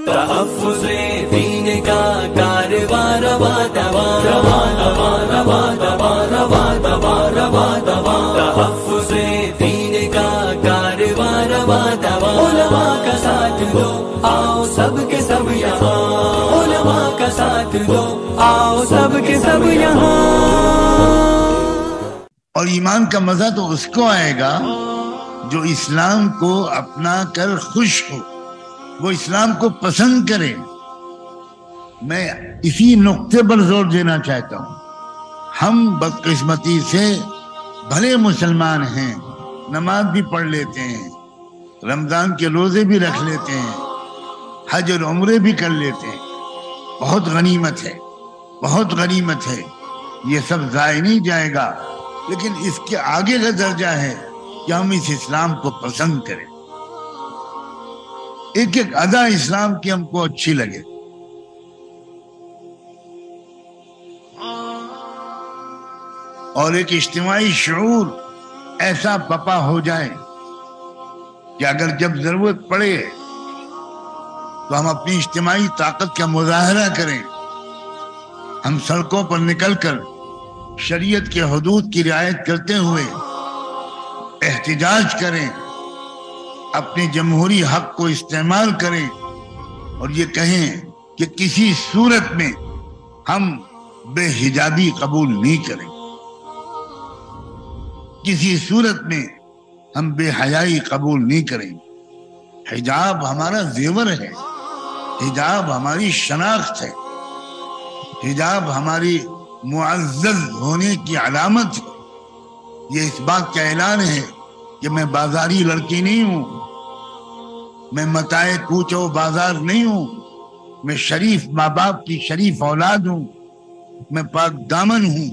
تحفظ دین کا کارواں رواں رواں رواں رواں رواں رواں رواں رواں رواں رواں تحفظ دین کا کارواں رواں رواں علماء کا ساتھ دو آؤ سب کے سب یہاں علماء کا ساتھ دو آؤ سب کے سب یہاں. اور ایمان کا مزہ تو اس کو آئے گا جو اسلام کو اپنا کر خوش ہو، وہ اسلام کو پسند کرے. میں اسی نقطے پر زور دینا چاہتا ہوں. ہم بدقسمتی سے بھلے مسلمان ہیں، نماز بھی پڑھ لیتے ہیں، رمضان کے روزے بھی رکھ لیتے ہیں، حج اور عمرے بھی کر لیتے ہیں. بہت غنیمت ہے، بہت غنیمت ہے، یہ سب ضائع نہیں جائے گا. لیکن اس کے آگے کا درجہ ہے کہ ہم اس اسلام کو پسند کریں، ایک ایک ادا اسلام کی ہم کو اچھی لگے. اور ایک اجتماعی شعور ایسا پپا ہو جائے کہ اگر جب ضرورت پڑے تو ہم اپنی اجتماعی طاقت کا مظاہرہ کریں. ہم سڑکوں پر نکل کر شریعت کے حدود کی رعایت کرتے ہوئے احتجاج کریں، اپنے جمہوری حق کو استعمال کریں اور یہ کہیں کہ کسی صورت میں ہم بے حجابی قبول نہیں کریں، کسی صورت میں ہم بے حیائی قبول نہیں کریں. حجاب ہمارا زیور ہے، حجاب ہماری شناخت ہے، حجاب ہماری معزز ہونے کی علامت ہے. یہ اس بات کا اعلان ہے کہ میں بازاری لڑکی نہیں ہوں، میں متاع کوچ و بازار نہیں ہوں، میں شریف ماں باپ کی شریف اولاد ہوں، میں پاک دامن ہوں.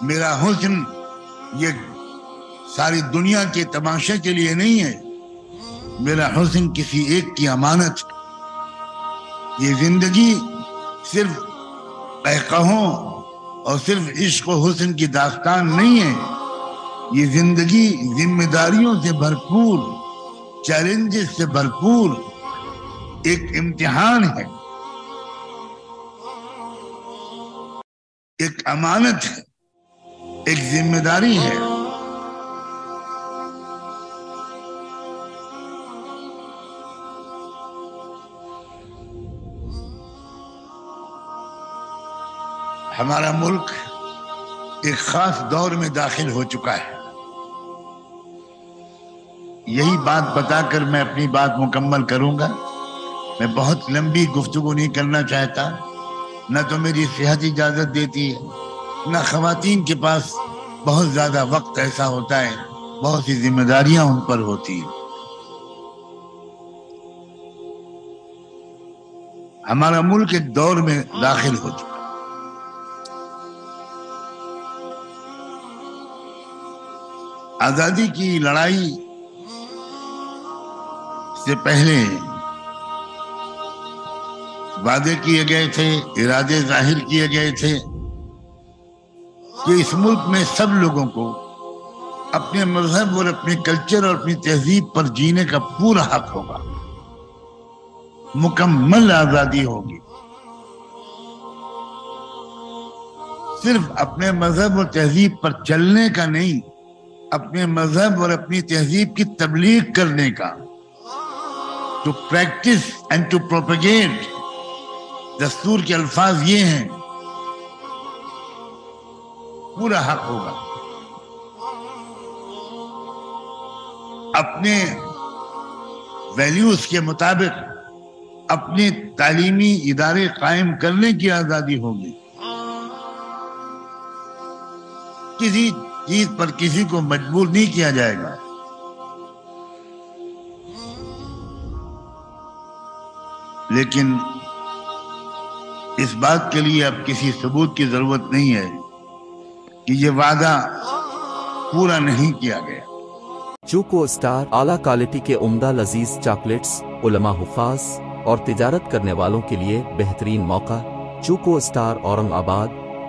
میرا حسن یہ ساری دنیا کے تماشے کے لیے نہیں ہے، میرا حسن کسی ایک کی امانت ہے. یہ زندگی صرف قہقہوں اور صرف عشق و حسن کی داستان نہیں ہے، یہ زندگی ذمہ داریوں سے بھرپور، چیلنجز سے بھرپور ایک امتحان ہے، ایک امانت ہے، ایک ذمہ داری ہے. ہمارا ملک ایک خاص دور میں داخل ہو چکا ہے. یہی بات بتا کر میں اپنی بات مکمل کروں گا. میں بہت لمبی گفتگو نہیں کرنا چاہتا، نہ تو میری صحت اجازت دیتی ہے، نہ خواتین کے پاس بہت زیادہ وقت ایسا ہوتا ہے، بہت سی ذمہ داریاں ان پر ہوتی ہیں. ہمارا ملک ایک دور میں داخل ہو چکا. آزادی کی لڑائی سے پہلے وعدے کیے گئے تھے، ارادے ظاہر کیے گئے تھے کہ اس ملک میں سب لوگوں کو اپنے مذہب اور اپنے کلچر اور اپنی تہذیب پر جینے کا پورا حق ہوگا، مکمل آزادی ہوگی. صرف اپنے مذہب اور تہذیب پر چلنے کا نہیں، اپنے مذہب اور اپنی تہذیب کی تبلیغ کرنے کا، to practise and to propagate. دستور کے الفاظ یہ ہیں، پورا حق ہوگا. اپنے ویلیوز کے مطابق اپنے تعلیمی ادارے قائم کرنے کی آزادی ہوگی. کسی چیز پر کسی کو مجبور نہیں کیا جائے گا. لیکن اس بات کے لیے اب کسی ثبوت کی ضرورت نہیں ہے کہ یہ وعدہ پورا نہیں کیا گیا. چوکو اسٹار اعلیٰ کوالٹی کے عمدہ لذیذ چاکلیٹس، علماء حفاظ اور تجارت کرنے والوں کے لیے بہترین موقع. چوکو اسٹار اورنگ آباد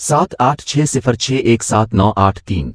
7860617983।